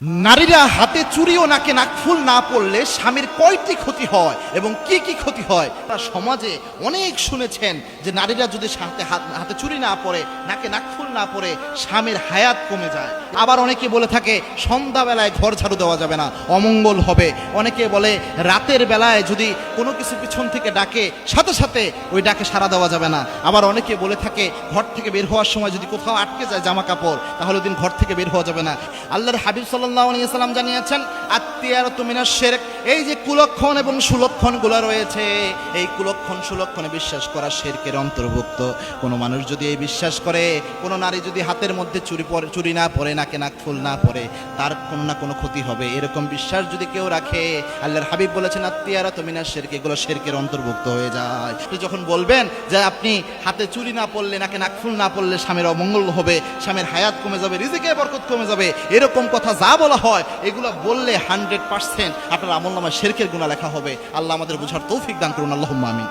নারীরা হাতে চুড়ি ও নাকে নাকফুল না পড়লে স্বামীর কয়টি ক্ষতি হয় এবং কি কি ক্ষতি হয় তা সমাজে অনেক শুনেছেন যে নারীরা যদি হাতে চুড়ি না পরে নাকে নাকফুল না পরে স্বামীর হায়াত কমে যায়। আবার অনেকে বলে থাকে সন্ধ্যাবেলায় ঘর ঝাড়ু দেওয়া যাবে না, অমঙ্গল হবে। অনেকে বলে রাতের বেলায় যদি কোনো কিছু পিছন থেকে ডাকে সাথে সাথে ওই ডাকে সাড়া দেওয়া যাবে না। আবার অনেকে বলে থাকে ঘর থেকে বের হওয়ার সময় যদি কোথাও আটকে যায় জামা কাপড় তাহলে দিন ঘর থেকে বের হওয়া যাবে না। আল্লাহর হাবিব সাল্লাল্লাহু আলাইহি ওয়াসাল্লাম জানিয়েছেন আত্তিয়ারাতু মিনাশ শিরক, এই যে কুলক্ষণ এবং সুলক্ষণগুলো রয়েছে এই কুলক্ষণ সুলক্ষণে বিশ্বাস করা শিরকের অন্তর্ভুক্ত। কোনো মানুষ যদি এই বিশ্বাস করে, কোনো নারী যদি হাতের মধ্যে চুড়ি না পরে নাকে নাকফুল না পরে তার কোনো না কোনো ক্ষতি হবে, এরকম বিশ্বাস যদি কেউ রাখে আল্লাহর হাবিব বলেছেন আত্তিয়ারাতু মিনাশ শিরক, এগুলো শিরকের অন্তর্ভুক্ত হয়ে যায়। যখন বলবেন যে আপনি হাতে চুড়ি না পরলে নাকে নাকফুল না পরলে স্বামীর অমঙ্গল হবে, স্বামীর হায়াত কমে যাবে, রিজিকে বরকত কমে যাবে, এরকম কথা যা বলা হয় এগুলো বললে 100% আপনার আমলনামায় শিরকের গুনাহ লেখা হবে। আল্লাহ আমাদের বুঝার তৌফিক দান করুন, আল্লাহুম্মা আমিন।